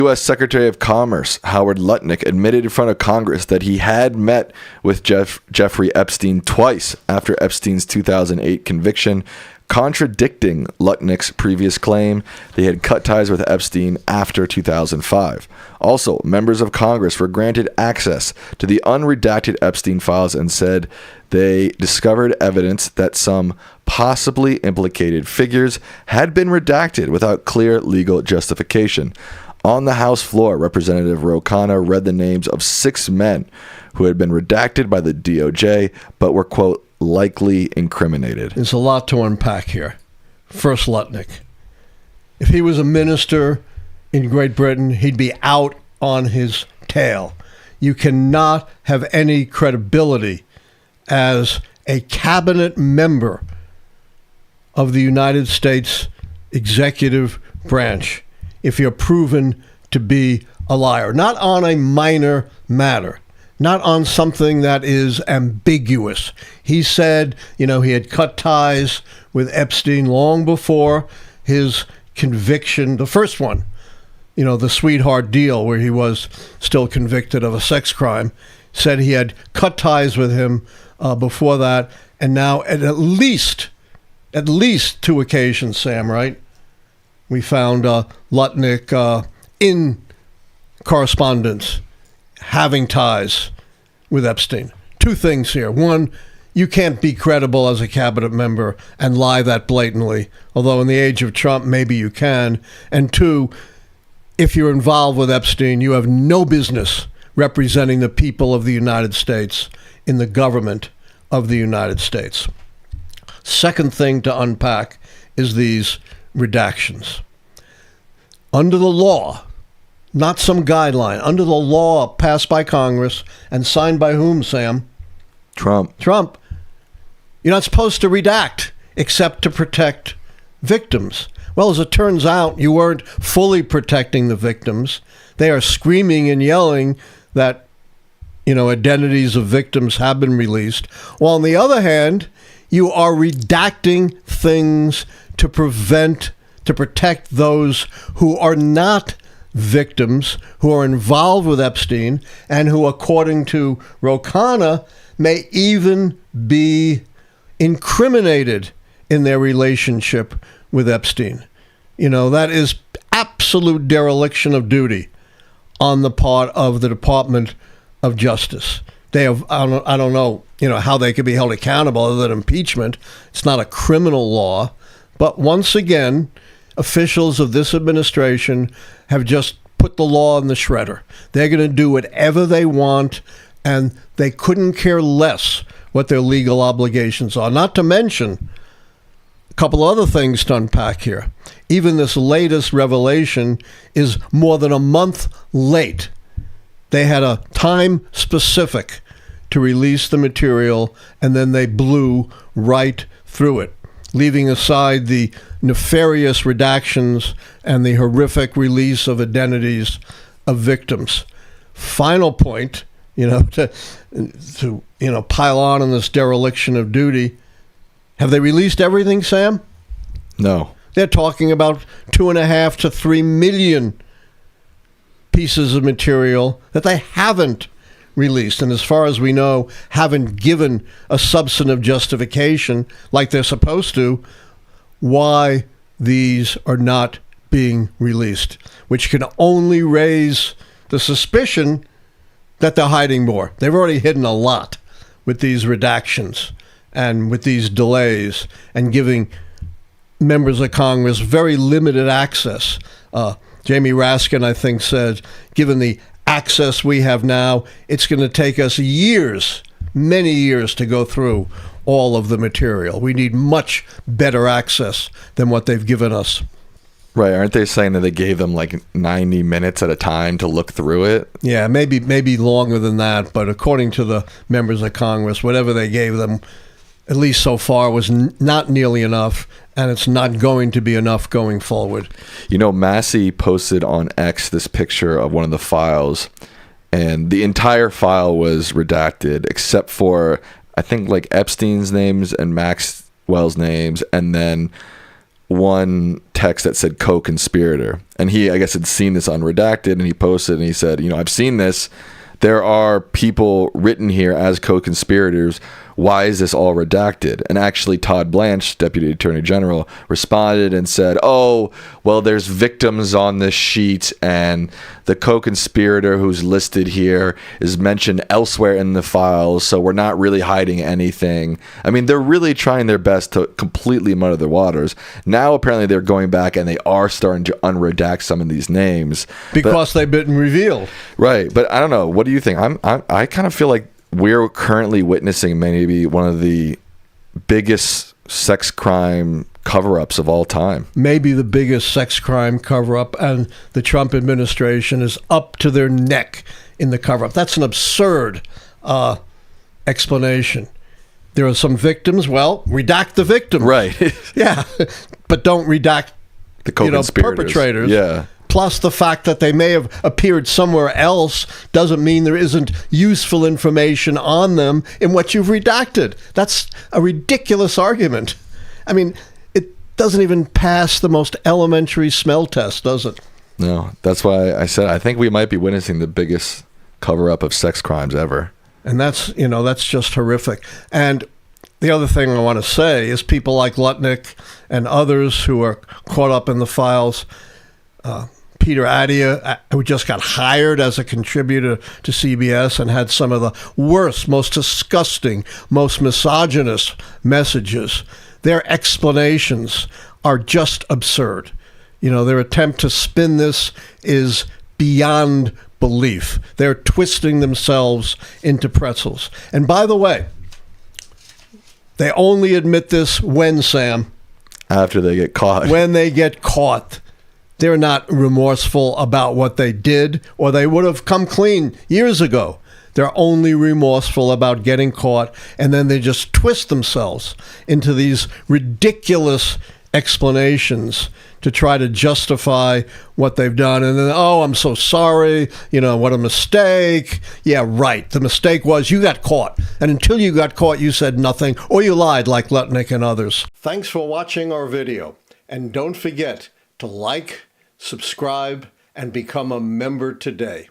U.S. Secretary of Commerce Howard Lutnick admitted in front of Congress that he had met with Jeffrey Epstein twice after Epstein's 2008 conviction, contradicting Lutnick's previous claim they had cut ties with Epstein after 2005. Also, members of Congress were granted access to the unredacted Epstein files and said they discovered evidence that some possibly implicated figures had been redacted without clear legal justification. On the House floor, Representative Ro Khanna read the names of 6 men who had been redacted by the DOJ but were, quote, likely incriminated. There's a lot to unpack here. First, Lutnick. If he was a minister in Great Britain, he'd be out on his tail. You cannot have any credibility as a cabinet member of the United States executive branch if you're proven to be a liar. Not on a minor matter. Not on something that is ambiguous. He said, he had cut ties with Epstein long before his conviction, the first one, the sweetheart deal where he was still convicted of a sex crime, said he had cut ties with him before that, and now at least 2 occasions, Sam, right? We found Lutnick in correspondence having ties with Epstein. 2 things here. One, you can't be credible as a cabinet member and lie that blatantly, although in the age of Trump, maybe you can. And 2, if you're involved with Epstein, you have no business representing the people of the United States in the government of the United States. Second thing to unpack is these redactions. Under the law, not some guideline, under the law passed by Congress and signed by whom, Sam? Trump. You're not supposed to redact except to protect victims. Well, as it turns out, you weren't fully protecting the victims. They are screaming and yelling that, identities of victims have been released. While on the other hand, you are redacting things to protect those who are not victims, who are involved with Epstein, and who, according to Ro Khanna, may even be incriminated in their relationship with Epstein. That is absolute dereliction of duty on the part of the Department of Justice. They have, I don't know, how they could be held accountable other than impeachment. It's not a criminal law. But once again, officials of this administration have just put the law in the shredder. They're going to do whatever they want, and they couldn't care less what their legal obligations are. Not to mention a couple other things to unpack here. Even this latest revelation is more than a month late. They had a time specific to release the material, and then they blew right through it, leaving aside the nefarious redactions and the horrific release of identities of victims. Final point, to pile on this dereliction of duty. Have they released everything, Sam? No. They're talking about 2.5 to 3 million pieces of material that they haven't released, and as far as we know, haven't given a substantive justification like they're supposed to why these are not being released, which can only raise the suspicion that they're hiding more. They've already hidden a lot with these redactions and with these delays and giving members of Congress very limited access. Jamie Raskin, I think, said, given the access we have now, it's going to take us years, many years, to go through all of the material. We need much better access than what they've given us. Right. Aren't they saying that they gave them like 90 minutes at a time to look through it? Yeah, maybe longer than that. But according to the members of Congress, whatever they gave them, at least so far, was not nearly enough. And it's not going to be enough going forward. Massey posted on X this picture of one of the files, and the entire file was redacted except for, I think, like Epstein's names and Maxwell's names, and then one text that said co-conspirator. And he, I guess, had seen this on Redacted, and he posted and he said, I've seen this. There are people written here as co-conspirators. Why is this all redacted? And actually, Todd Blanche, Deputy Attorney General, responded and said, oh, well, there's victims on this sheet, and the co-conspirator who's listed here is mentioned elsewhere in the files, so we're not really hiding anything. I mean, they're really trying their best to completely muddy the waters. Now, apparently, they're going back and they are starting to unredact some of these names. Because they've been revealed. Right. But I don't know. What do you think? I kind of feel like we're currently witnessing maybe one of the biggest sex crime cover-ups of all time. Maybe the biggest sex crime cover-up, and the Trump administration is up to their neck in the cover-up. That's an absurd explanation. There are some victims. Well, redact the victim. Right. Yeah, but don't redact the co-conspirators. Perpetrators. Yeah. Plus, the fact that they may have appeared somewhere else doesn't mean there isn't useful information on them in what you've redacted. That's a ridiculous argument. I mean, it doesn't even pass the most elementary smell test, does it? No, that's why I said I think we might be witnessing the biggest cover-up of sex crimes ever. And that's just horrific. And the other thing I want to say is people like Lutnick and others who are caught up in the files, Peter Adia, who just got hired as a contributor to CBS and had some of the worst, most disgusting, most misogynist messages. Their explanations are just absurd. Their attempt to spin this is beyond belief. They're twisting themselves into pretzels. And by the way, they only admit this when, Sam? After they get caught. When they get caught. They're not remorseful about what they did, or they would have come clean years ago. They're only remorseful about getting caught, and then they just twist themselves into these ridiculous explanations to try to justify what they've done. And then, oh, I'm so sorry, what a mistake. Yeah, right. The mistake was you got caught. And until you got caught, you said nothing, or you lied like Lutnick and others. Thanks for watching our video. And don't forget to like, subscribe, and become a member today.